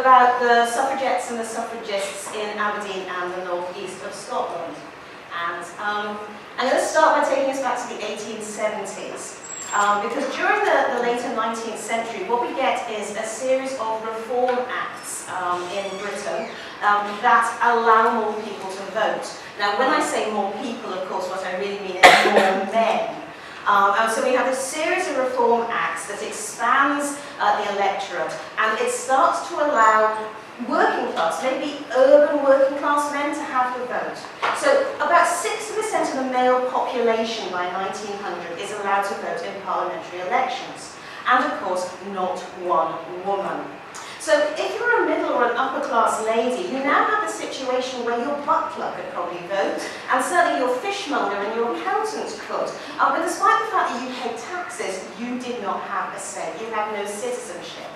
about the suffragettes and the suffragists in Aberdeen and the northeast of Scotland. And I'm going to start by taking us back to the 1870s. Because during the later 19th century, what we get is a series of reform acts in Britain that allow more people to vote. Now, when I say more people, of course, what I really mean is more men. And so we have a series of reform acts that expands the electorate, and it starts to allow working class, maybe urban working class men, to have the vote. So about 60% of the male population by 1900 is allowed to vote in parliamentary elections. And of course, not one woman. So if you're a middle or an upper class lady, you now have a situation where your butler could probably vote, and certainly your fishmonger and your accountant could. But despite the fact that you paid taxes, you did not have a say. You have no citizenship.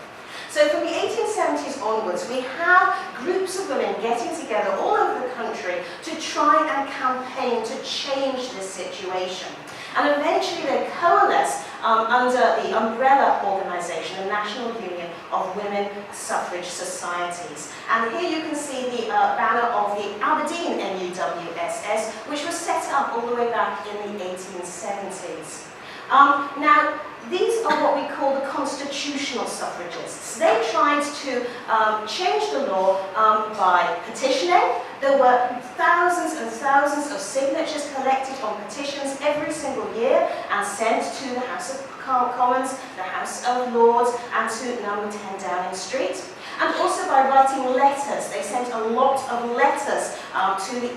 So from the 1870s onwards, we have groups of women getting together all over the country to try and campaign to change this situation. And eventually they coalesce under the umbrella organisation, the National Union of Women Suffrage Societies. And here you can see the banner of the Aberdeen NUWSS, which was set up all the way back in the 1870s. Now, these are what we call the constitutional suffragists. They tried to change the law by petitioning. There were thousands and thousands of signatures collected on petitions every single year and sent to the House of Commons, the House of Lords, and to number 10 Downing Street. And also by writing letters. They sent a lot of letters to the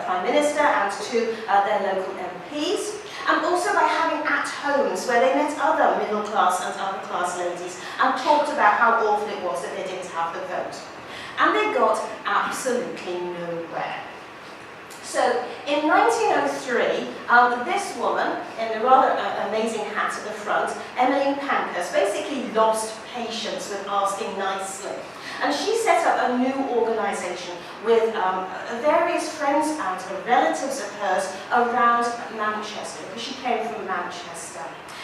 Prime Minister and to their local MPs. And also by having at-homes where they met other middle-class and upper-class ladies and talked about how awful it was that they didn't have the vote. And they got absolutely nowhere. So in 1903, this woman, in a rather amazing hat at the front, Emmeline Pankhurst, basically lost patience with asking nicely. And she set up a new organisation with various friends and relatives of hers around Manchester, because she came from Manchester.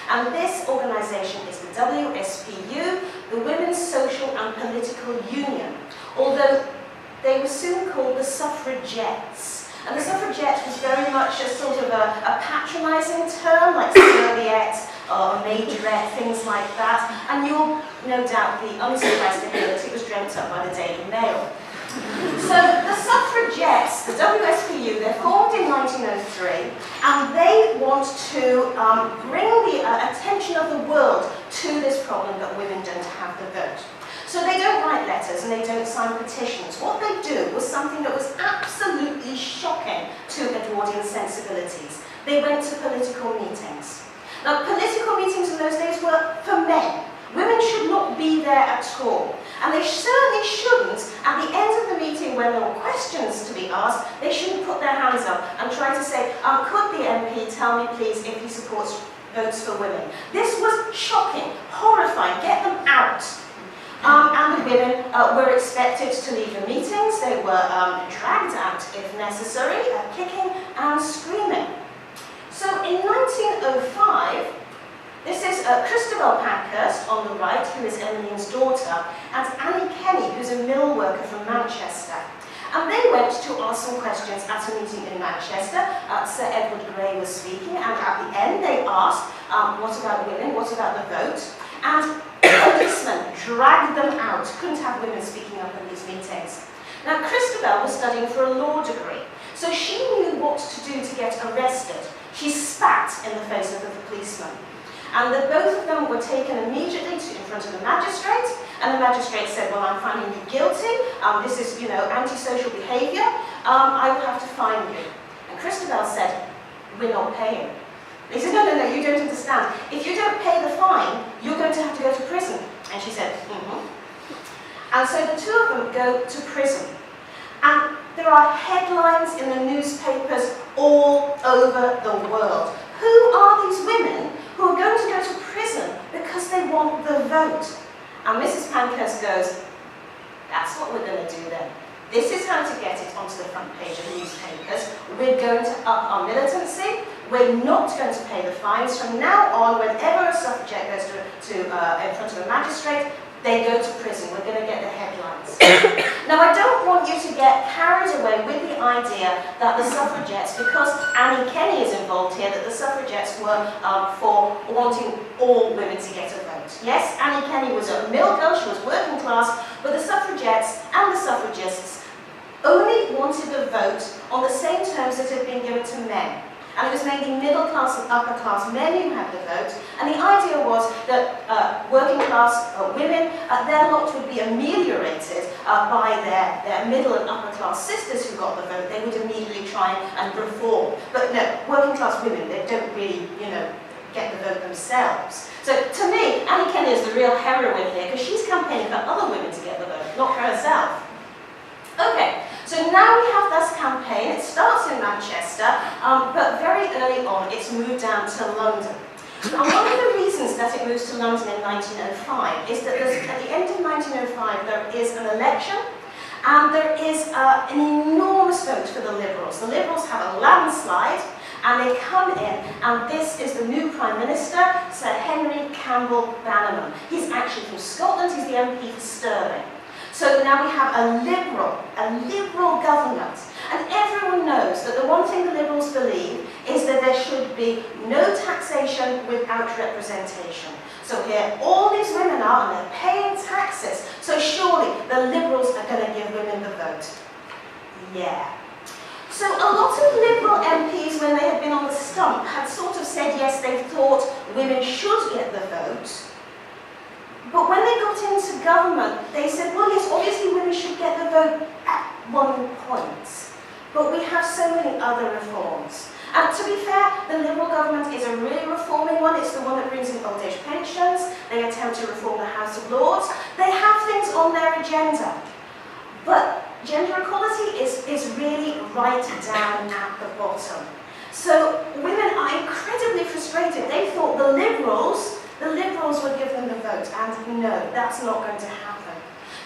And this organisation is the WSPU, the Women's Social and Political Union, although they were soon called the Suffragettes. And the Suffragettes was very much a sort of a patronising term, like serviette or majorette, things like that. And you'll no doubt be unsurprised to hear that it was dreamt up by the Daily Mail. So the Suffragettes, the WSPU, they're formed in 1903, and they want to bring the attention of the world to this problem that women don't have the vote. So they don't write letters and they don't sign petitions. What they do was something that was absolutely shocking to Edwardian sensibilities. They went to political meetings. Now, political meetings in those days were for men. Women should not be there at all. And they certainly shouldn't, at the end of the meeting when there were questions to be asked, they shouldn't put their hands up and try to say, could the MP tell me please if he supports votes for women? This was shocking, horrifying, get them out. And the women were expected to leave the meetings. They were dragged out if necessary, kicking and screaming. So in 1905, this is Christabel Pankhurst on the right, who is Emmeline's daughter, and Annie Kenny, who's a mill worker from Manchester. And they went to ask some questions at a meeting in Manchester. Sir Edward Grey was speaking, and at the end they asked, what about women, what about the vote? And policemen dragged them out, couldn't have women speaking up in these meetings. Now, Christabel was studying for a law degree, so she knew what to do to get arrested. She spat in the face of the policeman. And both of them were taken immediately in front of the magistrate, and the magistrate said, well, I'm finding you guilty, this is, antisocial behaviour, I will have to fine you. And Christabel said, we're not paying. They said, no, you don't understand. If you don't pay the fine, you're going to have to go to prison. And she said, And so the two of them go to prison. And there are headlines in the newspapers all over the world. Who are these women who are going to go to prison because they want the vote? And Mrs. Pankhurst goes, that's what we're going to do then. This is how to get it onto the front page of newspapers. We're going to up our militancy. We're not going to pay the fines. From now on, whenever a suffragette goes in front of a magistrate, they go to prison. We're going to get the headlines. Now, I don't want you to get carried away with the idea that the suffragettes, because Annie Kenney is involved here, that the suffragettes were for wanting all women to get a vote. Yes, Annie Kenney was a mill girl, she was working class, but the suffragettes and the suffragists only wanted a vote on the same terms that had been given to men. And it was mainly middle class and upper class men who had the vote. And the idea was that working class women, their lot would be ameliorated by their middle and upper class sisters who got the vote. They would immediately try and reform. But no, working class women, they don't really, get the vote themselves. So to me, Annie Kenney is the real heroine here, because she's campaigning for other women to get the vote, not for herself. Okay, so now we have this campaign. It starts in Manchester, but very early on it's moved down to London. And one of the reasons that it moves to London in 1905 is that at the end of 1905 there is an election, and there is an enormous vote for the Liberals. The Liberals have a landslide, and they come in, and this is the new Prime Minister, Sir Henry Campbell Bannerman. He's actually from Scotland, he's the MP for Stirling. So now we have a liberal government. And everyone knows that the one thing the Liberals believe is that there should be no taxation without representation. So here all these women are, and they're paying taxes. So surely the Liberals are going to give women the vote. Yeah. So a lot of Liberal MPs, when they had been on the stump, had sort of said yes, they thought women should get the vote. But when they got into government, they said, well, yes, obviously women should get the vote at one point. But we have so many other reforms. And to be fair, the Liberal government is a really reforming one. It's the one that brings in old age pensions. They attempt to reform the House of Lords. They have things on their agenda. But gender equality is really right down at the bottom. So women are incredibly frustrated. They thought the Liberals would give them the vote, and no, that's not going to happen.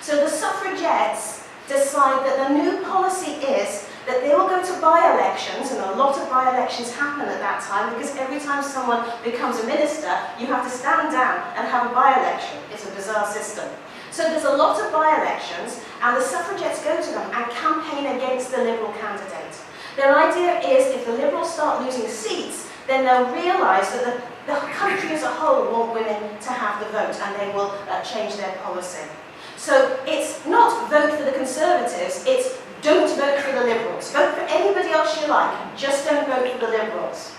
So the suffragettes decide that the new policy is that they will go to by-elections, and a lot of by-elections happen at that time, because every time someone becomes a minister, you have to stand down and have a by-election. It's a bizarre system. So there's a lot of by-elections, and the suffragettes go to them and campaign against the Liberal candidate. Their idea is if the Liberals start losing seats, then they'll realise that the country as a whole want women to have the vote, and they will change their policy. So it's not vote for the Conservatives, it's don't vote for the Liberals. Vote for anybody else you like, just don't vote for the Liberals.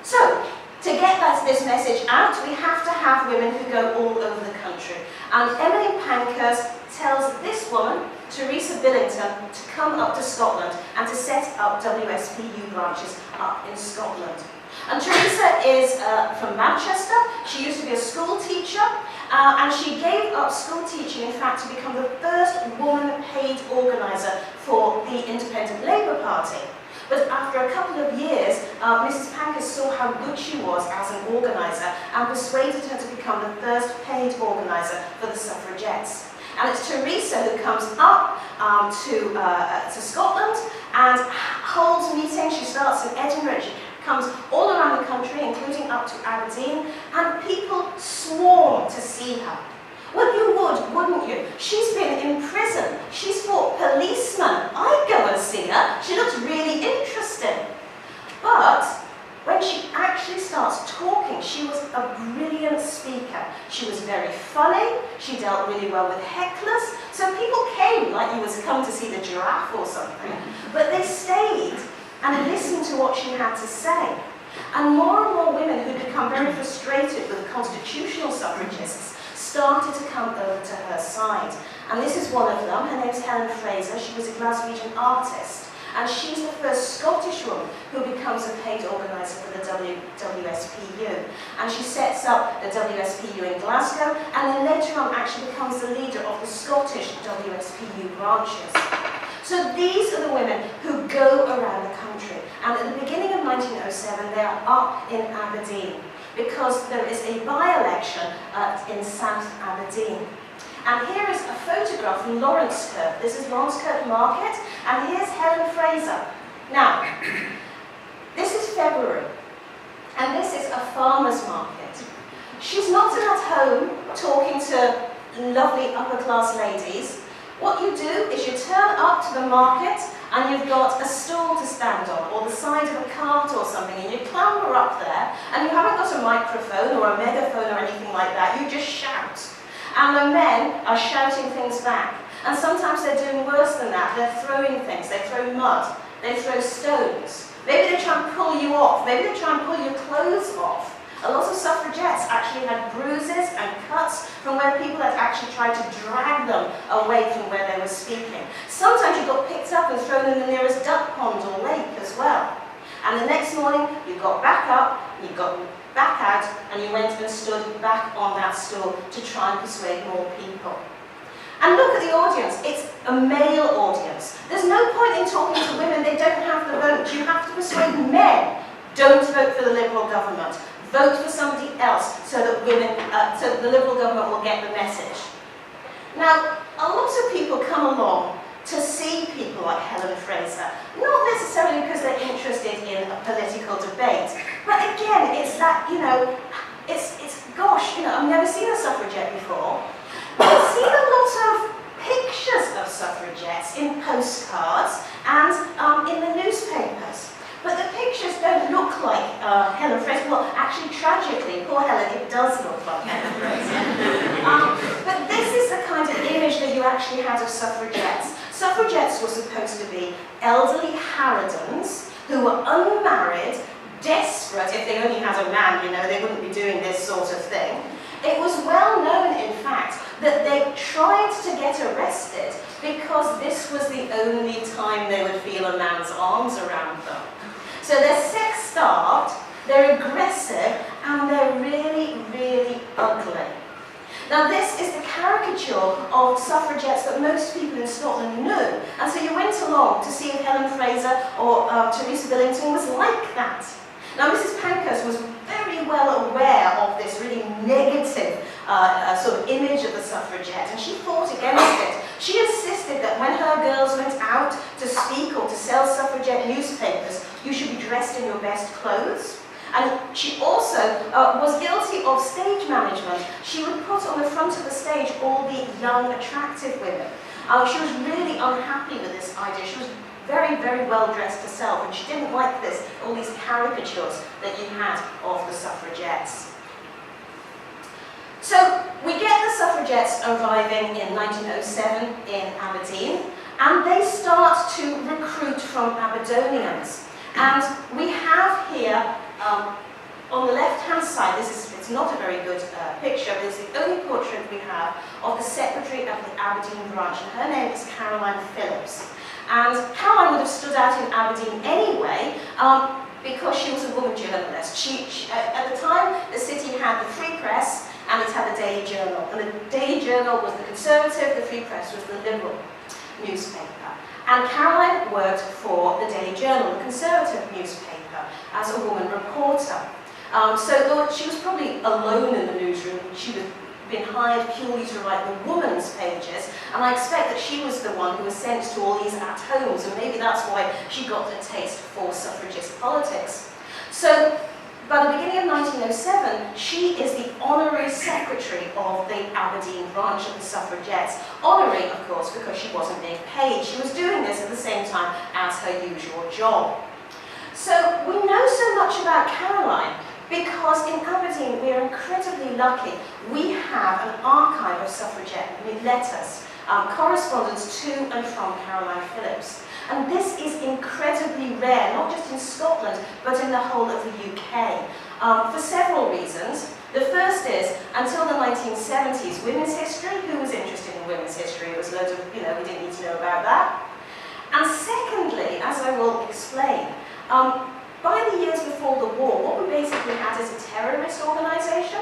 So, to get this message out, we have to have women who go all over the country. And Emily Pankhurst tells this woman, Teresa Billington, to come up to Scotland and to set up WSPU branches up in Scotland. And Teresa is from Manchester. She used to be a school teacher, and she gave up school teaching, in fact, to become the first woman paid organiser for the Independent Labour Party. But after a couple of years, Mrs. Pankhurst saw how good she was as an organiser and persuaded her to become the first paid organiser for the Suffragettes. And it's Teresa who comes up to Scotland and holds meetings. She starts in Edinburgh. She comes all around the country, including up to Aberdeen, and people swarm to see her. Well, you would, wouldn't you? She's been in prison. She's fought policemen. I'd go and see her. She looks really interesting. But when she actually starts talking, she was a brilliant speaker. She was very funny. She dealt really well with hecklers. So people came like you was come to see the giraffe or something. But they stayed and listened to what she had to say. And more women who'd become very frustrated with the constitutional suffragists started to come over to her side. And this is one of them. Her name's Helen Fraser. She was a Glaswegian artist. And she's the first Scottish woman who becomes a paid organiser for the WSPU. And she sets up the WSPU in Glasgow, and then later on actually becomes the leader of the Scottish WSPU branches. So these are the women who go around the country. And at the beginning of 1907, they are up in Aberdeen, because there is a by-election in South Aberdeen. And here is a photograph from Lawrencekirk. This is Lawrencekirk Market, and here's Helen Fraser. Now, this is February, and this is a farmer's market. She's not at home talking to lovely upper-class ladies. What you do is you turn up to the market and you've got a stool to stand on, or the side of a cart or something, and you clamber up there, and you haven't got a microphone or a megaphone or anything like that, you just shout. And the men are shouting things back. And sometimes they're doing worse than that. They're throwing things, they throw mud, they throw stones. Maybe they try and pull you off, maybe they try and pull your clothes off. A lot of suffragettes actually had bruises and cuts from where people had actually tried to drag them away from where they were speaking. Sometimes you got picked up and thrown in the nearest duck pond or lake as well. And the next morning, you got back up, you got back out, and you went and stood back on that stool to try and persuade more people. And look at the audience, it's a male audience. There's no point in talking to women, they don't have the vote. You have to persuade men. Don't vote for the Liberal government. Vote for somebody else so that so the Liberal government will get the message. Now, a lot of people come along to see people like Helen Fraser, not necessarily because they're interested in a political debate, but again, it's that, you know, gosh, you know, I've never seen a suffragette before. I've seen a lot of pictures of suffragettes in postcards and in the newspapers. But the pictures don't look like Helen Fraser. Well, actually, tragically, poor Helen, it does look like Helen Fraser. But this is the kind of image that you actually had of suffragettes. Suffragettes were supposed to be elderly harridans who were unmarried, desperate. If they only had a man, you know, they wouldn't be doing this sort of thing. It was well known, in fact, that they tried to get arrested because this was the only time they would feel a man's arms around them. So they're sex-starved, they're aggressive, and they're really, really ugly. Now this is the caricature of suffragettes that most people in Scotland knew. And so you went along to see if Helen Fraser or Teresa Billington was like that. Now Mrs. Pankhurst was very well aware of this really negative sort of image of the suffragette, and she fought against it. She insisted that when her girls went out to speak or to sell suffragette newspapers, you should be dressed in your best clothes. And she also was guilty of stage management. She would put on the front of the stage all the young, attractive women. She was really unhappy with this idea. She was very, very well dressed herself, and she didn't like this, all these caricatures that you had of the suffragettes. So we get the suffragettes arriving in 1907 in Aberdeen, and they start to recruit from Aberdonians. And we have here, on the left-hand side, it's not a very good picture, but it's the only portrait we have of the secretary of the Aberdeen branch, and her name is Caroline Phillips. And Caroline would have stood out in Aberdeen anyway, because she was a woman journalist. At the time, the city had the Free Press, and it had the Daily Journal. And the Daily Journal was the Conservative, the Free Press was the Liberal newspaper. And Caroline worked for the Daily Journal, the Conservative newspaper, as a woman reporter. So she was probably alone in the newsroom. She was been hired purely to write the woman's pages, and I expect that she was the one who was sent to all these at-homes, and maybe that's why she got a taste for suffragist politics. So, by the beginning of 1907, she is the honorary secretary of the Aberdeen branch of the Suffragettes. Honorary, of course, because she wasn't being paid. She was doing this at the same time as her usual job. So, we know so much about Caroline because in Aberdeen we are incredibly lucky. We have an archive of suffragette letters, correspondence to and from Caroline Phillips. And this is incredibly rare, not just in Scotland, but in the whole of the UK, for several reasons. The first is, until the 1970s, women's history, who was interested in women's history? It was loads of, we didn't need to know about that. And secondly, as I will explain, by the years before the war, what we basically had is a terrorist organisation.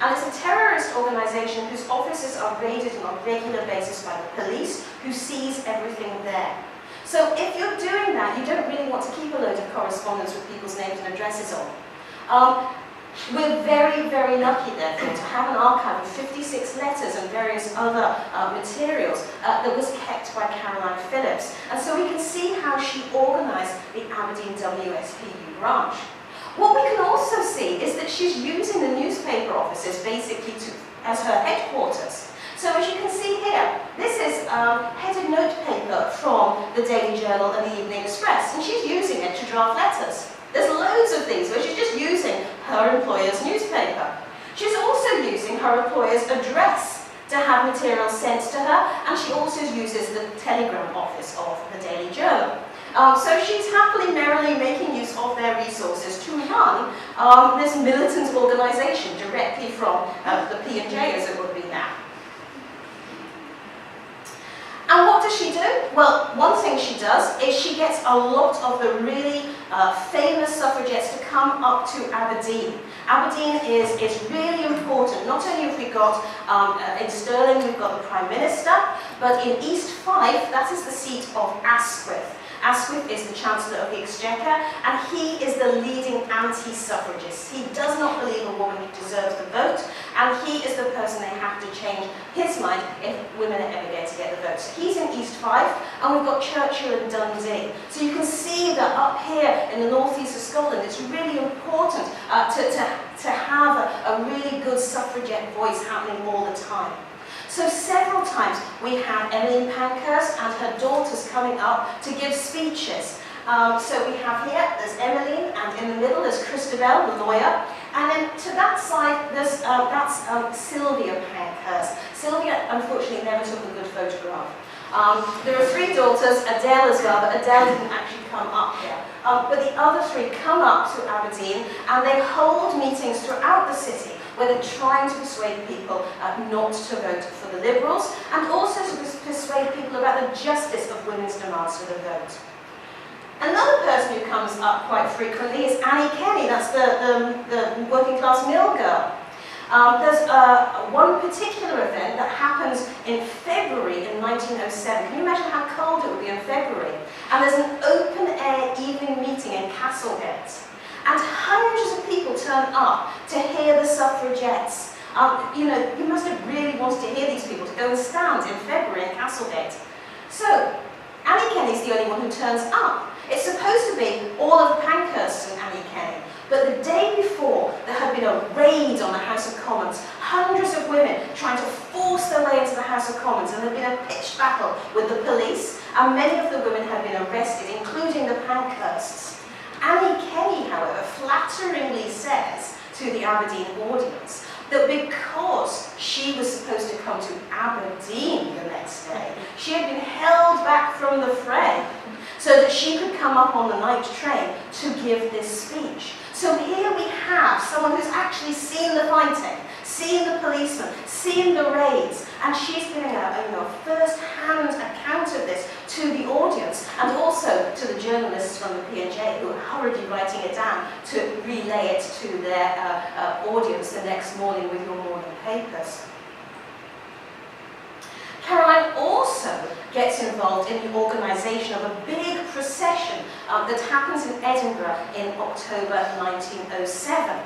And it's a terrorist organisation whose offices are raided on a regular basis by the police, who seize everything there. So if you're doing that, you don't really want to keep a load of correspondence with people's names and addresses on. We're very, very lucky, therefore, to have an archive of 56 letters and various other materials that was kept by Caroline Phillips. And so we can see how she organised the Aberdeen WSPU branch. What we can also see is that she's using the newspaper offices basically as her headquarters. So as you can see here, this is headed notepaper from the Daily Journal and the Evening Express, and she's using it to draft letters. There's loads of things where she's just using her employer's newspaper. She's also using her employer's address to have material sent to her, and she also uses the telegram office of the Daily Journal. So she's happily, merrily making use of their resources to run this militant organisation directly from the P&J, as it would be now. And what does she do? Well, one thing she does is she gets a lot of the really famous suffragettes to come up to Aberdeen. Aberdeen is really important. Not only have we got, in Stirling, we've got the Prime Minister, but in East Fife, that is the seat of Asquith. Asquith is the Chancellor of the Exchequer, and he is the leading anti-suffragist. He does not believe a woman deserves the vote, and he is the person they have to change his mind if women are ever going to get the vote. So he's in East Fife, and we've got Churchill and Dundee. So you can see that up here in the northeast of Scotland, it's really important to have a really good suffragette voice happening all the time. So several times we have Emmeline Pankhurst and her daughters coming up to give speeches. So we have here, there's Emmeline, and in the middle there's Christabel, the lawyer, and then to that side there's that's Sylvia Pankhurst. Sylvia unfortunately never took a good photograph. There are three daughters, Adele as well, but Adele didn't actually come up here. But the other three come up to Aberdeen and they hold meetings throughout the city where they're trying to persuade people not to vote for the Liberals, and also to persuade people about the justice of women's demands for the vote. Another person who comes up quite frequently is Annie Kenny, that's the working class mill girl. There's one particular event that happens in February in 1907. Can you imagine how cold it would be in February? And there's an open-air evening meeting in Castlegate. And hundreds of people turn up to hear the suffragettes. You know, you must have really wanted to hear these people, to go and stand in February in Castlegate. So, Annie Kenny's the only one who turns up. It's supposed to be all of Pankhurst and Annie Kenny. But the day before, there had been a raid on the House of Commons. Hundreds of women trying to force their way into the House of Commons, and there had been a pitched battle with the police, and many of the women had been arrested, including the Pankhursts. Annie Kenny, however, flatteringly says to the Aberdeen audience that because she was supposed to come to Aberdeen the next day, she had been held back from the fray so that she could come up on the night train to give this speech. So here we have someone who's actually seen the fighting, seen the policemen, seen the raids, and she's giving a first-hand account of this to the audience, and also to the journalists from the P&J who are hurriedly writing it down to relay it to their audience the next morning with your morning papers. Caroline also gets involved in the organisation of a big procession that happens in Edinburgh in October 1907.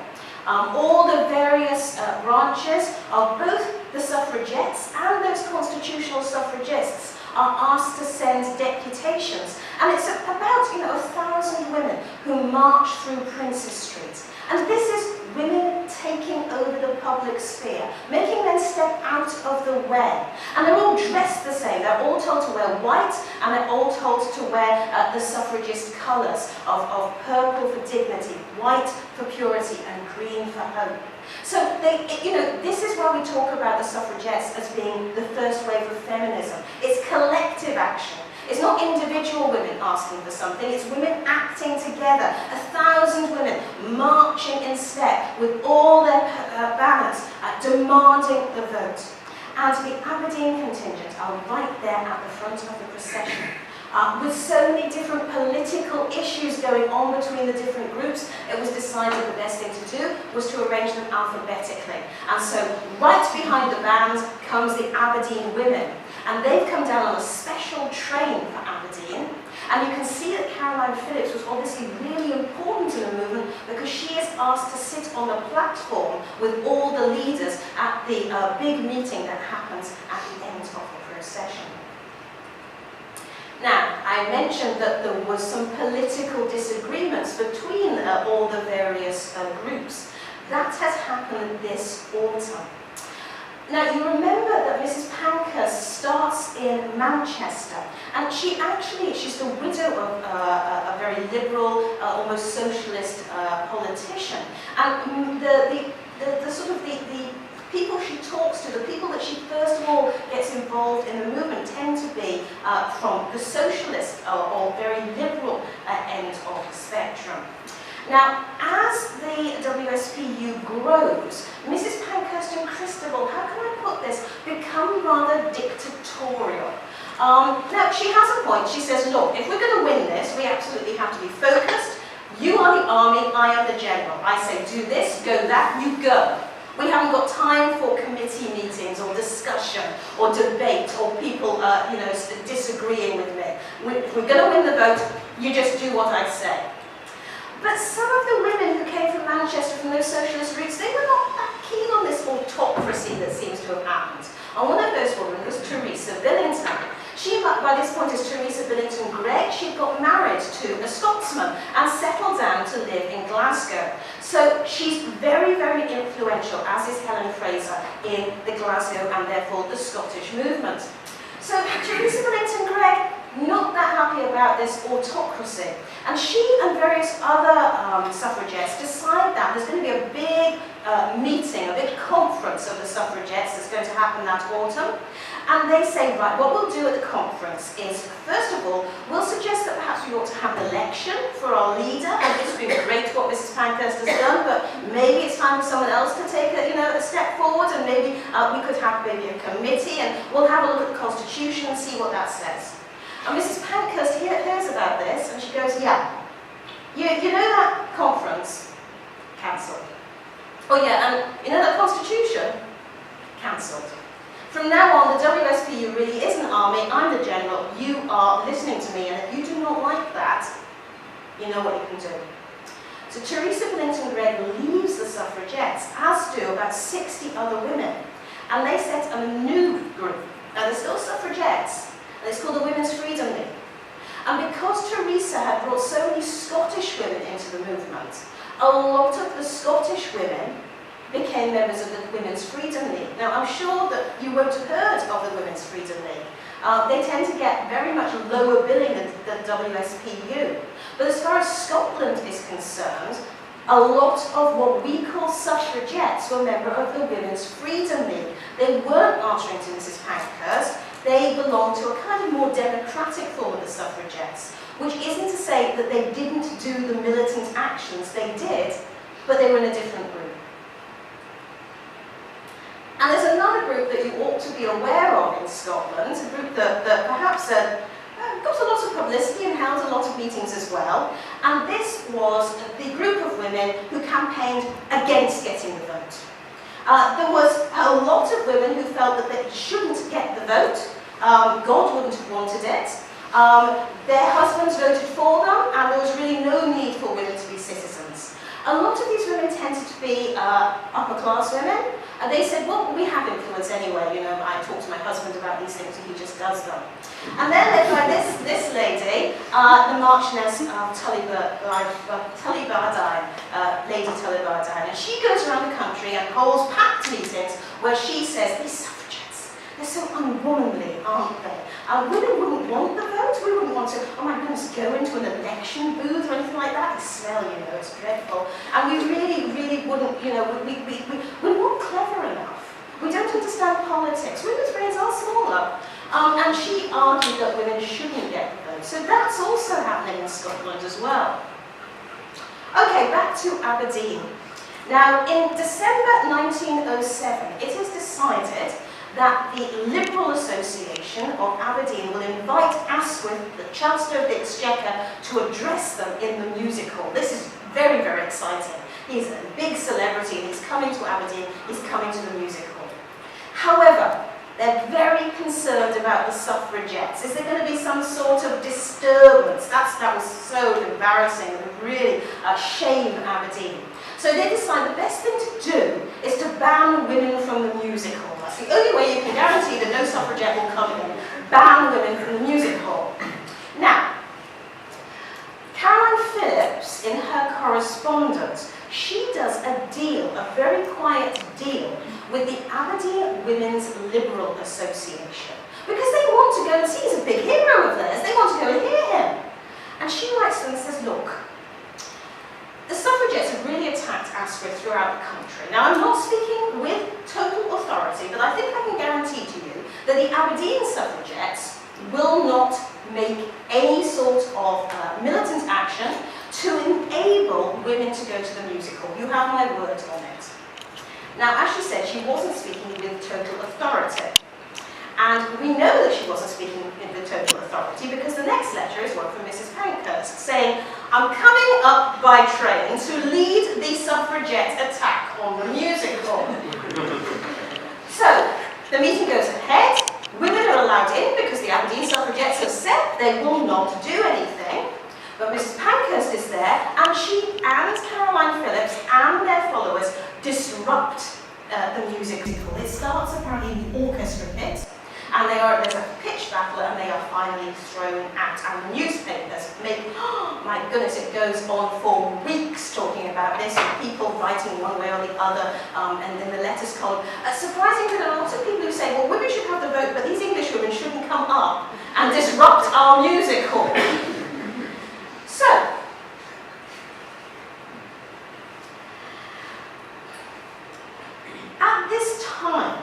All the various branches of both the suffragettes and those constitutional suffragists are asked to send deputations. And it's about 1,000 women who march through Princes Street. And this is women taking over the public sphere, making men step out of the way. And they're all dressed the same. They're all told to wear white, and they're all told to wear the suffragist colours of purple for dignity, white for purity, and green for hope. So this is why we talk about the suffragettes as being the first wave of feminism. It's collective action. It's not individual women asking for something, it's women acting together. 1,000 women marching in step with all their banners, demanding the vote. And the Aberdeen contingent are right there at the front of the procession. With so many different political issues going on between the different groups, it was decided the best thing to do was to arrange them alphabetically. And so right behind the band comes the Aberdeen women. And they've come down on a special train for Aberdeen. And you can see that Caroline Phillips was obviously really important in the movement because she is asked to sit on the platform with all the leaders at the big meeting that happens at the end of the procession. Now, I mentioned that there was some political disagreements between all the various groups. That has happened this autumn. Now, you remember that Mrs. Pankhurst starts in Manchester, and she's the widow of a very liberal, almost socialist politician. And the people she talks to, the people that she first of all gets involved in the movement, tend to be from the socialist or very liberal end of the spectrum. Now, as the WSPU grows, Mrs. Pankhurst and Christabel, how can I put this, become rather dictatorial. Now, she has a point. She says, look, if we're going to win this, we absolutely have to be focused. You are the army, I am the general. I say, do this, go that, you go. We haven't got time for committee meetings or discussion or debate or people disagreeing with me. If we're going to win the vote, you just do what I say. But some of the women who came from Manchester, from those socialist roots, they were not that keen on this autocracy that seems to have happened. And one of those women was Teresa Billington. She, by this point, is Teresa Billington Gregg. She got married to a Scotsman and settled down to live in Glasgow. So she's very, very influential, as is Helen Fraser, in the Glasgow and therefore the Scottish movement. So Teresa Billington Gregg, not that happy about this autocracy. And she and various other suffragettes decide that there's going to be a big meeting, a big conference of the suffragettes that's going to happen that autumn. And they say, right, what we'll do at the conference is, first of all, we'll suggest that perhaps we ought to have an election for our leader. And it's been great what Mrs. Pankhurst has done, but maybe it's time for someone else to take a step forward, and maybe we could have maybe a committee, and we'll have a look at the Constitution and see what that says. And Mrs. Pankhurst hears about this, and she goes, yeah, you know that conference? Cancelled. Oh yeah, and you know that Constitution? Cancelled. From now on, the WSPU really is an army. I'm the general. You are listening to me, and if you do not like that, you know what you can do. So Teresa Billington Gregg leaves the suffragettes, as do about 60 other women, and they set a new group. Now, they're still suffragettes, and it's called the Women's Freedom League. And because Teresa had brought so many Scottish women into the movement, a lot of the Scottish women became members of the Women's Freedom League. Now, I'm sure that you won't have heard of the Women's Freedom League. They tend to get very much lower billing than WSPU. But as far as Scotland is concerned, a lot of what we call suffragettes were members of the Women's Freedom League. They weren't answering to Mrs. Pankhurst. They belonged to a kind of more democratic form of the suffragettes, which isn't to say that they didn't do the militant actions. They did, but they were in a different group. And there's another group that you ought to be aware of in Scotland, a group that perhaps got a lot of publicity and held a lot of meetings as well. And this was the group of women who campaigned against getting the vote. There was a lot of women who felt that they shouldn't get the vote. God wouldn't have wanted it. Their husbands voted for them, and there was really no need for women to be citizens. A lot of these women tended to be upper class women, and they said, well, we have influence anyway, I talk to my husband about these things and he just does them. And then led by this lady, the Marchioness of Tullibardine, Lady Tullibardine, and she goes around the country and holds packed meetings where she says, these suffragettes, they're so unwomanly, aren't they? Women wouldn't want the vote. We wouldn't want to, oh my goodness, go into an election booth or anything like that. They smell, it's dreadful. And we really, really wouldn't, we're not clever enough. We don't understand politics. Women's brains are smaller. And she argued that women shouldn't get the vote. So that's also happening in Scotland as well. Okay, back to Aberdeen. Now, in December 1907, it is decided that the Liberal Association of Aberdeen will invite Asquith, the Chancellor of the Exchequer, to address them in the music hall. This is very, very exciting. He's a big celebrity, and he's coming to Aberdeen, he's coming to the music hall. However, they're very concerned about the suffragettes. Is there going to be some sort of disturbance? That was so embarrassing and really shame Aberdeen. So they decide the best thing to do is to ban women from the music hall. That's the only way you can guarantee that no suffragette will come in. Ban women from the music hall. Now, Caroline Phillips, in her correspondence, she does a deal, a very quiet deal, with the Aberdeen Women's Liberal Association. Because they want to go and see, he's a big hero of theirs, they want to go and hear him. And she writes them and says, look, the suffragettes have really attacked Asquith throughout the country. Now, I'm not speaking with total authority, but I think I can guarantee to you that the Aberdeen suffragettes will not make any sort of militant action to enable women to go to the musical. You have my word on it. Now, as she said, she wasn't speaking with total authority. And we know that she wasn't speaking with total authority because the next letter is one from Mrs. Pankhurst saying, I'm coming up by train to lead the suffragette attack on the musical. So, the meeting goes ahead. Women are allowed in because the Aberdeen suffragettes have said they will not do anything. But Mrs. Pankhurst is there, and she and Caroline Phillips and their followers disrupt the musical. It starts apparently in the orchestra pit, and there's a pitch battle, and they are finally thrown out. And the newspapers make, oh my goodness, it goes on for weeks talking about this, and people writing one way or the other, and then the letters column. Surprisingly, there are lots of people who say, well, women should have the vote, but these English women shouldn't come up and disrupt our musical. So, at this time,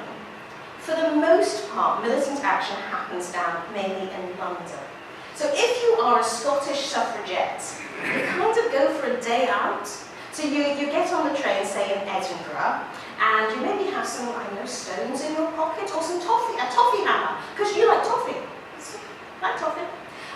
for the most part, militant action happens down mainly in London. So if you are a Scottish suffragette, you kind of go for a day out. So you get on the train, say in Edinburgh, and you maybe have some, I don't know, stones in your pocket or some toffee, a toffee hammer, because you like toffee. Like toffee.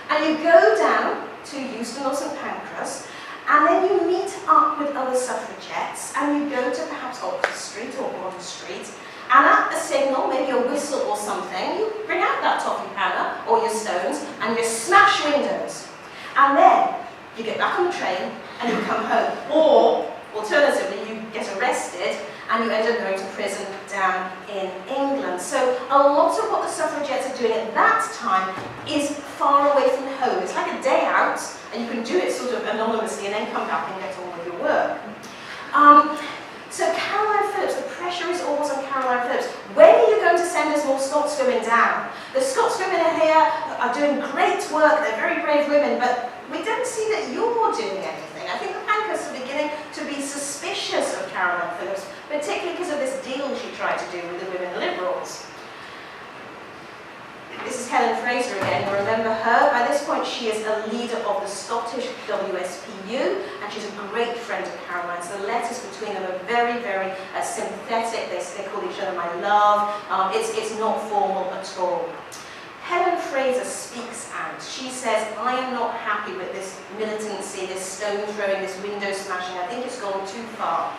And you go down to Euston or St Pancras, and then you meet up with other suffragettes, and you go to perhaps Oxford Street or Bond Street, and at a signal, maybe a whistle or something, you bring out that toffee hammer or your stones, and you smash windows. And then you get back on the train, and you come home. Or, alternatively, you get arrested, and you end up going to prison down in England. So a lot of what the suffragettes are doing at that time is far away from home. It's like a day out, and you can do it sort of anonymously and then come back and get on with your work. So Caroline Phillips, the pressure is always on Caroline Phillips. When are you going to send us more Scotswomen down? The Scotswomen are here, are doing great work, they're very brave women, but we don't see that you're doing anything. I think the Pankhursts are beginning to be suspicious of Caroline Phillips, particularly because of this deal she tried to do with the women liberals. This is Helen Fraser again, you remember her. By this point she is a leader of the Scottish WSPU, and she's a great friend of Caroline's. The letters between them are very, very sympathetic. They call each other my love. It's not formal at all. Helen Fraser speaks out. She says, I am not happy with this militancy, this stone throwing, this window smashing. I think it's gone too far.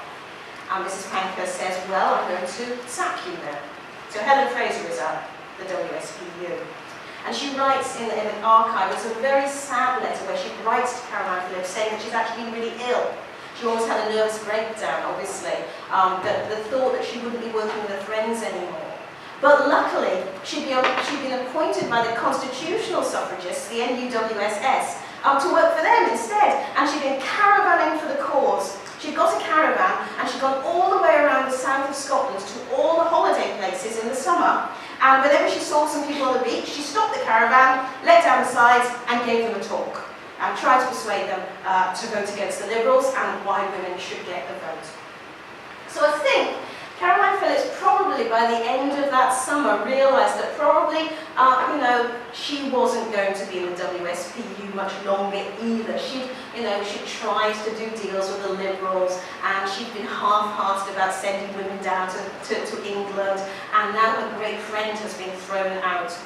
And Mrs. Pankhurst says, well, I'm going to sack you then. So Helen Fraser is up. The WSPU. And she writes in an archive, it's a very sad letter where she writes to Caroline Phillips saying that she's actually been really ill. She almost had a nervous breakdown, obviously, the thought that she wouldn't be working with her friends anymore. But luckily, she'd been appointed by the constitutional suffragists, the NUWSS, to work for them instead. And she'd been caravanning for the cause. She'd got a caravan, and she'd gone all the way around the south of Scotland to all the holiday places in the summer. And whenever she saw some people on the beach, she stopped the caravan, let down the sides, and gave them a talk. And tried to persuade them to vote against the Liberals and why women should get the vote. So I think Caroline Phillips probably by the end of that summer realised that probably, she wasn't going to be in the WSPU much longer either. She'd tried to do deals with the Liberals, and she'd been half-hearted about sending women down to England, and now her great friend has been thrown out.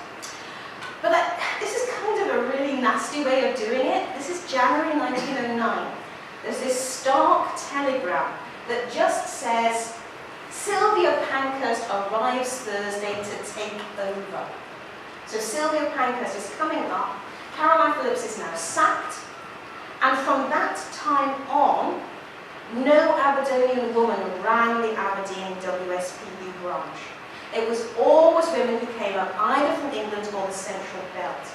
But this is kind of a really nasty way of doing it. This is January 1909. There's this stark telegram that just says, Sylvia Pankhurst arrives Thursday to take over. So Sylvia Pankhurst is coming up, Caroline Phillips is now sacked, and from that time on, no Aberdonian woman ran the Aberdeen WSPU branch. It was always women who came up either from England or the Central Belt.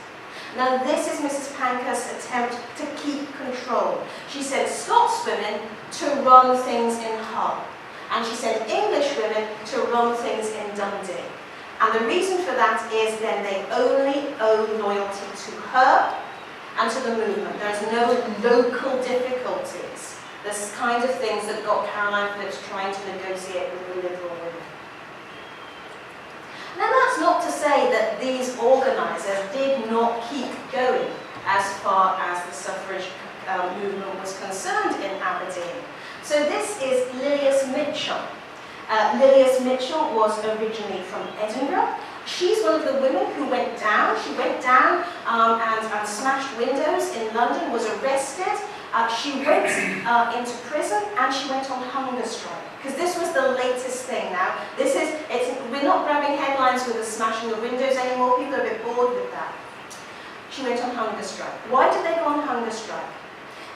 Now this is Mrs. Pankhurst's attempt to keep control. She said Scots women to run things in Hull, and she said English women to run things in Dundee. And the reason for that is then they only owe loyalty to her and to the movement. There's no local difficulties. This kind of things that got Caroline Phillips trying to negotiate with the Liberal women. Now that's not to say that these organisers did not keep going as far as the suffrage movement was concerned in Aberdeen. So this is Lilius Mitchell. Lilius Mitchell was originally from Edinburgh. She's one of the women who went down. She went down and smashed windows in London, was arrested. She went into prison and she went on hunger strike. Because this was the latest thing now. We're not grabbing headlines with the smashing of windows anymore. People are a bit bored with that. She went on hunger strike. Why did they go on hunger strike?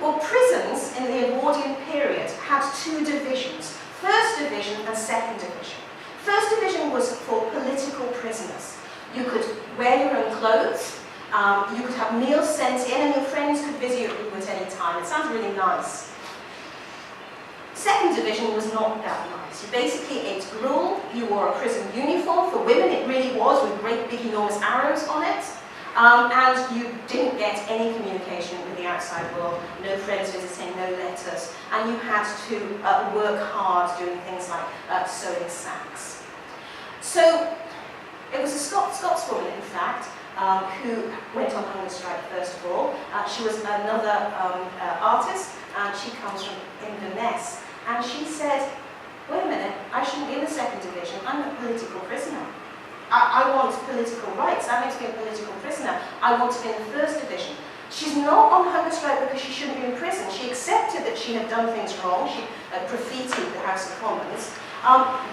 Well, prisons in the Edwardian period had two divisions. First division and second division. First division was for political prisoners. You could wear your own clothes, you could have meals sent in, and your friends could visit you at any time. It sounds really nice. Second division was not that nice. You basically ate gruel, you wore a prison uniform. For women it really was, with great big enormous arrows on it. And you didn't get any communication with the outside world, no friends visiting, no letters, and you had to work hard doing things like sewing sacks. So it was a Scotswoman, in fact, who went on hunger strike first of all. She was another artist, and she comes from Inverness, and she said, wait a minute, I shouldn't be in the second division, I'm a political prisoner. I want political rights. That makes me a political prisoner. I want to be in the first division. She's not on hunger strike because she shouldn't be in prison. She accepted that she had done things wrong. She graffitied the House of Commons.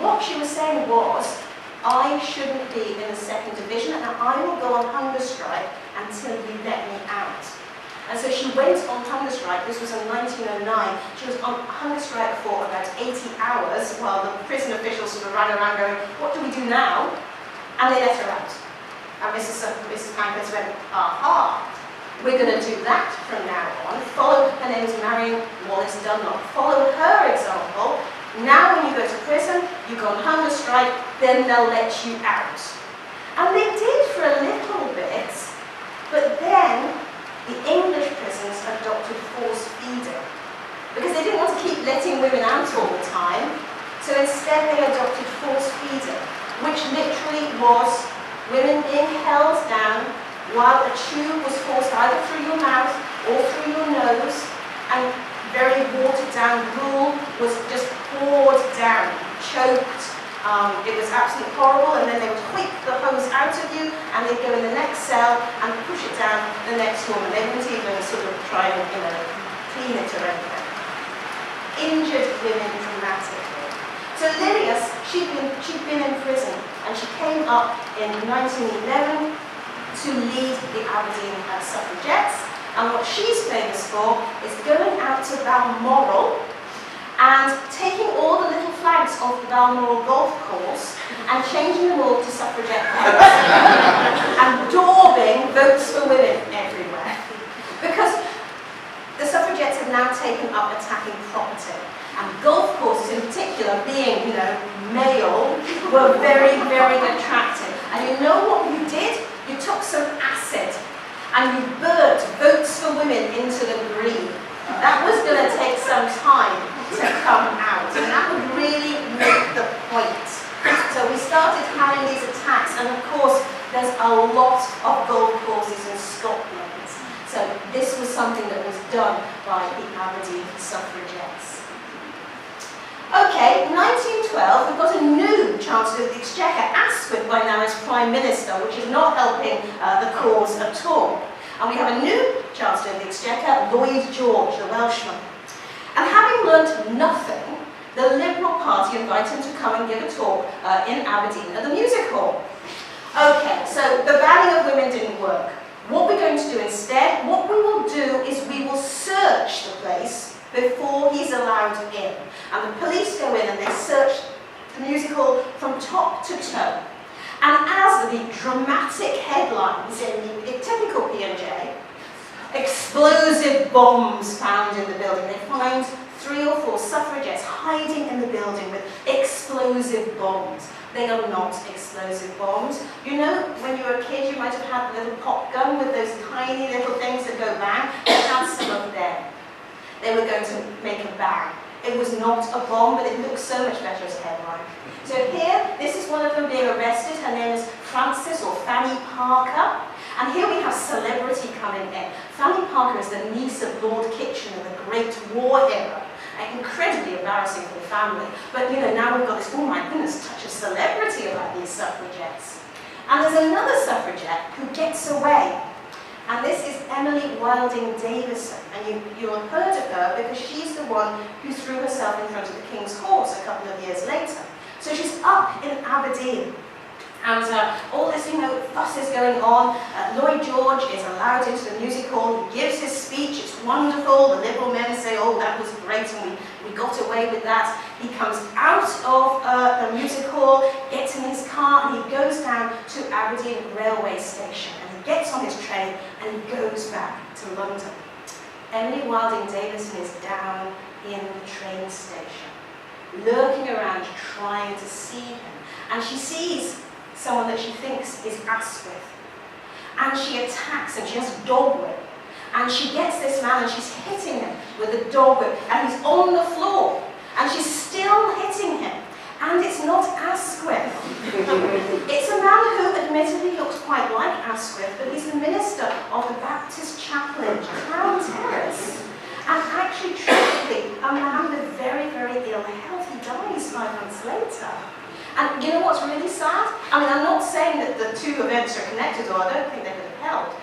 What she was saying was, I shouldn't be in the second division, and I will go on hunger strike until you let me out. And so she went on hunger strike. This was in 1909. She was on hunger strike for about 80 hours while the prison officials sort of ran around going, what do we do now? And they let her out. And Mrs. Pankhurst went, aha, we're going to do that from now on. Her name is Marion Wallace Dunlop. Follow her example. Now when you go to prison, you go on hunger strike, then they'll let you out. And they did for a little bit, but then the English prisons adopted forced feeding. Because they didn't want to keep letting women out all the time, so instead they adopted forced feeding, which literally was women being held down while a tube was forced either through your mouth or through your nose, and very watered down gruel was just poured down, choked. It was absolutely horrible, and then they would whip the hose out of you, and they'd go in the next cell and push it down the next woman. They wouldn't even sort of try and clean it or anything. Injured women dramatically. So Lilius, she'd been in prison, and she came up in 1911 to lead the Aberdeen Suffragettes. And what she's famous for is going out to Balmoral and taking all the little flags off the Balmoral golf course and changing them all to suffragette colours and daubing votes for women everywhere. Because the suffragettes have now taken up attacking property. And golf courses in particular, being, male, were very, very attractive. And you know what you did? You took some acid and you burnt votes for women into the green. That was going to take some time to come out, and that would really make the point. So we started having these attacks, and of course, there's a lot of golf courses in Scotland. So this was something that was done by the Aberdeen Suffragettes. Okay, 1912, we've got a new Chancellor of the Exchequer, Asquith by now as Prime Minister, which is not helping the cause at all. And we have a new Chancellor of the Exchequer, Lloyd George, the Welshman. And having learnt nothing, the Liberal Party invited him to come and give a talk in Aberdeen at the Music Hall. Okay, so the banning of women didn't work. What we're going to do instead, what we will do is we will search the place before he's allowed in. And the police go in and they search the music hall from top to toe. And as the dramatic headlines in the typical P&J, explosive bombs found in the building. They find 3 or 4 suffragettes hiding in the building with explosive bombs. They are not explosive bombs. You know, when you were a kid, you might have had a little pop gun with those tiny little things that go bang. They had some of them. They were going to make a bang. It was not a bomb, but it looked so much better as a headline. So here, this is one of them being arrested. Her name is Frances or Fanny Parker. And here we have celebrity coming in. Fanny Parker is the niece of Lord Kitchener, the Great War hero. Incredibly embarrassing for the family. But you know, now we've got this, oh my goodness, touch of celebrity about these suffragettes. And there's another suffragette who gets away. And this is Emily Wilding Davison. And you'll have heard of her because she's the one who threw herself in front of the King's horse a couple of years later. So she's up in Aberdeen. And all this, you know, fuss is going on. Lloyd George is allowed into the music hall. He gives his speech. It's wonderful. The Liberal men say, oh, that was great, and we got away with that. He comes out of the music hall, gets in his car, and he goes down to Aberdeen railway station. And he gets on his train, and he goes back to London. Emily Wilding Davison is down in the train station, lurking around, trying to see him. And she sees someone that she thinks is Asquith. And she attacks him. She has a dog whip. And she gets this man and she's hitting him with a dog whip. And he's on the floor. And she's still hitting him. And it's not Asquith. It's a man who admittedly looks quite like Asquith, but he's the minister of the Baptist chapel in Crown Terrace. And actually, tragically, a man with very, very ill health. He dies 5 months later. And you know what's really sad? I mean, I'm not saying that the 2 events are connected, or I don't think they could have helped.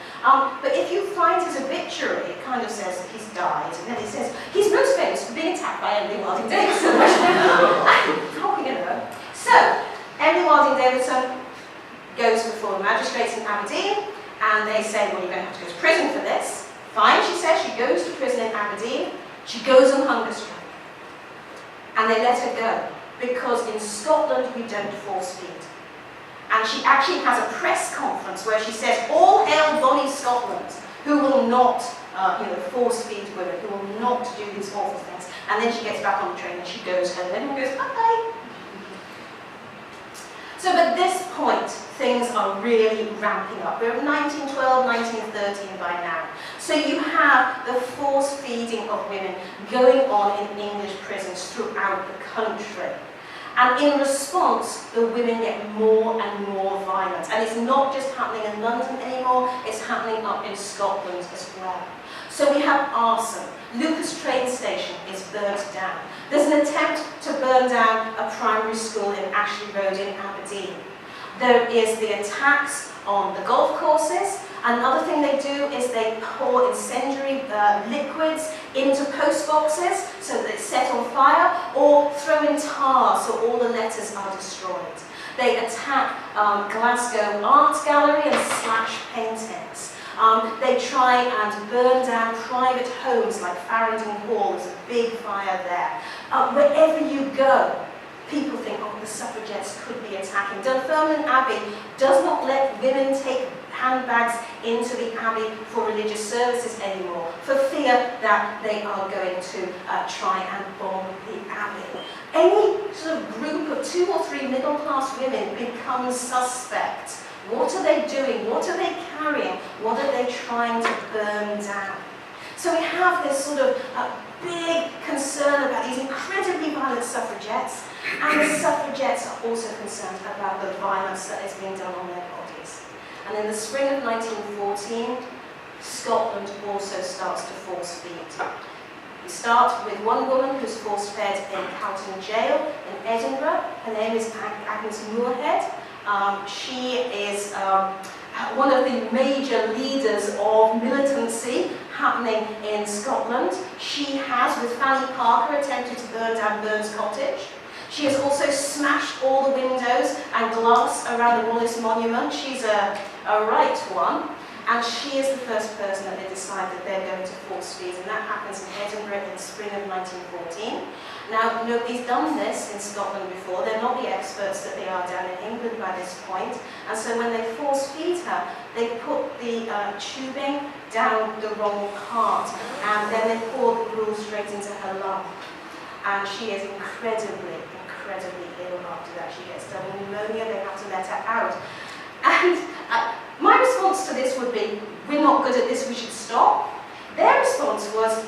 But if you find his obituary, it kind of says that he's died, and then it says, he's most famous for being attacked by Emily Wilding Davison. Oh, you know. So, Emily Wilding Davison goes before the magistrates in Aberdeen, and they say, well, you're going to have to go to prison for this. Fine, she says, she goes to prison in Aberdeen, she goes on hunger strike. And they let her go. Because in Scotland we don't force feed. And she actually has a press conference where she says, all hail bonny Scotland, who will not force feed women, who will not do these awful things. And then she gets back on the train and she goes home and goes, bye-bye. So at this point, things are really ramping up. We're in 1912, 1913 by now. So you have the force feeding of women going on in English prisons throughout the country. And in response, the women get more and more violent. And it's not just happening in London anymore, it's happening up in Scotland as well. So we have arson. Lucas train station is burnt down. There's an attempt to burn down a primary school in Ashley Road in Aberdeen. There is the attacks on the golf courses. Another thing they do is they pour incendiary liquids into post boxes so that it's set on fire, or throw in tar so all the letters are destroyed. They attack Glasgow Art Gallery and slash paintings. They try and burn down private homes like Farringdon Hall. There's a big fire there. Wherever you go, people think, oh, the suffragettes could be attacking. Dunfermline Abbey does not let women take handbags into the abbey for religious services anymore, for fear that they are going to try and bomb the abbey. Any sort of group of 2 or 3 middle-class women becomes suspect. What are they doing? What are they carrying? What are they trying to burn down? So we have this sort of big concern about these incredibly violent suffragettes, and the suffragettes are also concerned about the violence that is being done on their bodies. And in the spring of 1914, Scotland also starts to force feed. We start with one woman who's force fed in Calton Jail in Edinburgh. Her name is Agnes Moorhead. She is one of the major leaders of militancy happening in Scotland. She has, with Fanny Parker, attempted to burn down Burns Cottage. She has also smashed all the windows and glass around the Wallace Monument. She's a right one. And she is the first person that they decide that they're going to force feed, and that happens in Edinburgh in the spring of 1914. Now, nobody's done this in Scotland before. They're not the experts that they are down in England by this point. And so when they force feed her, they put the tubing down the wrong part, and then they pour the gruel straight into her lung. And she is incredibly ill after that. She gets double pneumonia, they have to let her out. And my response to this would be, we're not good at this, we should stop. Their response was,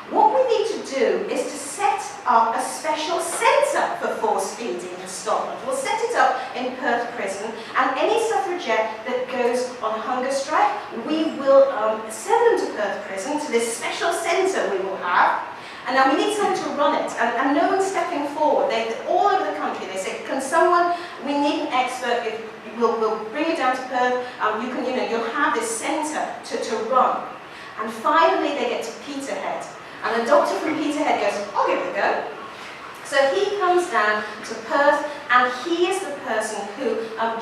what we need to do is to set up a special centre for force feeding in Scotland. We'll set it up in Perth Prison, and any suffragette that goes on hunger strike, we will send them to Perth Prison, to this special centre we will have. And now we need someone to run it, and no one's stepping forward. All over the country, they say, can someone, we need an expert, we'll bring you down to Perth, you'll have this centre to run. And finally they get to Peterhead, and a doctor from Peterhead goes, I'll give it a go. So he comes down to Perth, and he is the person who,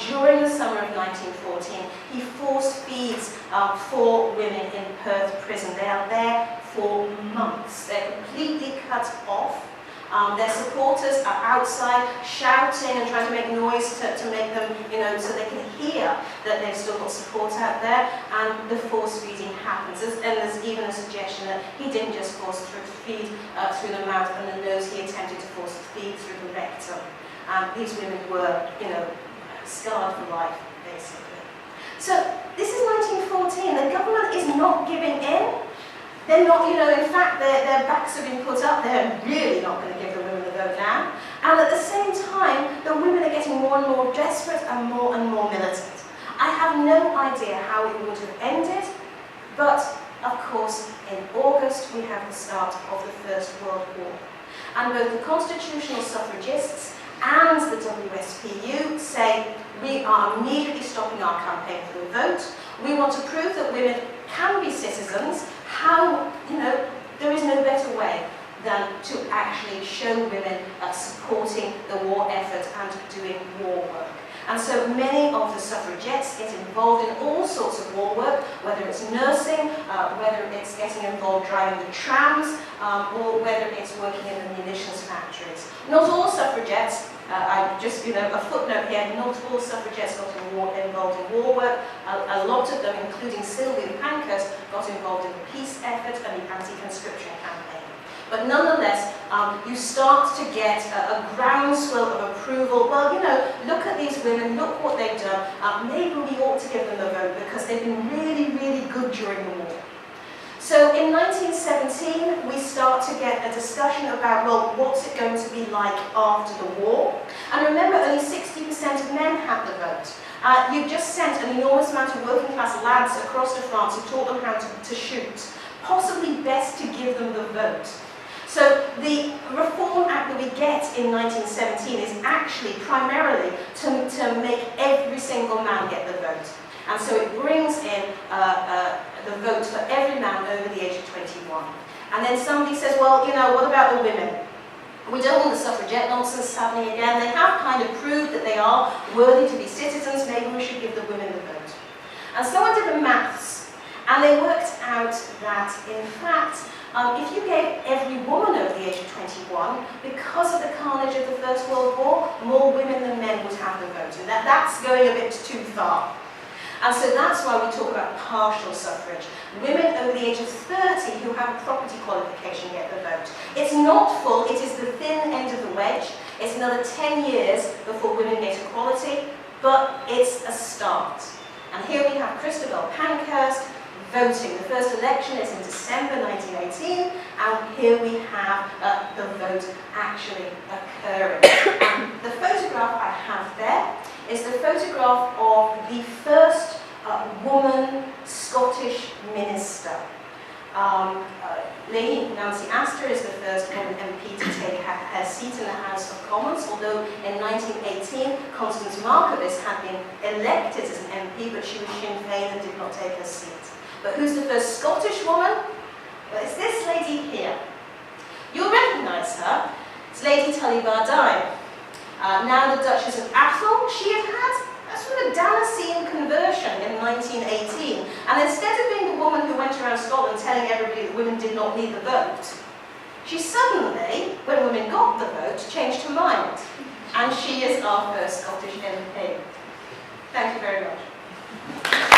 during the summer of 1914, he force feeds 4 women in Perth Prison. They are there for months. They're completely cut off. Their supporters are outside shouting and trying to make noise to make them, so they can hear that they've still got support out there, and the force feeding happens. And there's even a suggestion that he didn't just force feed through the mouth and the nose, he attempted to force feed through the rectum. These women were, scarred for life, basically. So this is 1914. The government is not giving in. They're not, in fact, their backs have been put up. They're really not going to give the women the vote now. And at the same time, the women are getting more and more desperate and more militant. I have no idea how it would have ended, but of course, in August, we have the start of the First World War. And both the constitutional suffragists and the WSPU say, we are immediately stopping our campaign for the vote. We want to prove that women can be citizens. How, there is no better way than to actually show women supporting the war effort and doing war work. And so many of the suffragettes get involved in all sorts of war work, whether it's nursing, whether it's getting involved driving the trams, or whether it's working in the munitions factories. Not all suffragettes, a footnote here, not all suffragettes got involved in war work. A lot of them, including Sylvia Pankhurst, got involved in the peace effort and the anti-conscription campaign. But nonetheless, you start to get a groundswell of approval. Well, look at these women, look what they've done. Maybe we ought to give them the vote because they've been really, really good during the war. So in 1917, we start to get a discussion about, well, what's it going to be like after the war? And remember, only 60% of men had the vote. You've just sent an enormous amount of working class lads across to France and taught them how to shoot. Possibly best to give them the vote. So the Reform Act that we get in 1917 is actually primarily to make every single man get the vote. And so it brings in the vote for every man over the age of 21. And then somebody says, well, what about the women? We don't want the suffragette nonsense happening again. They have kind of proved that they are worthy to be citizens. Maybe we should give the women the vote. And someone did the maths, and they worked out that, in fact, if you gave every woman over the age of 21, because of the carnage of the First World War, more women than men would have the vote. And that's going a bit too far. And so that's why we talk about partial suffrage. Women over the age of 30 who have a property qualification get the vote. It's not full, it is the thin end of the wedge. It's another 10 years before women get equality, but it's a start. And here we have Christabel Pankhurst voting. The first election is in December 1918, and here we have the vote actually occurring. And the photograph I have there is the photograph of the first woman Scottish minister. Lady Nancy Astor is the first woman MP to take her seat in the House of Commons, although in 1918 Constance Markievicz had been elected as an MP, but she was Sinn Féin and did not take her seat. But who's the first Scottish woman? Well, it's this lady here. You'll recognise her. It's Lady Tully Bardine. Now the Duchess of Atholl. She had sort a Damascene conversion in 1918, and instead of being the woman who went around Scotland telling everybody that women did not need the vote, she suddenly, when women got the vote, changed her mind. And she is our first Scottish MP. Thank you very much.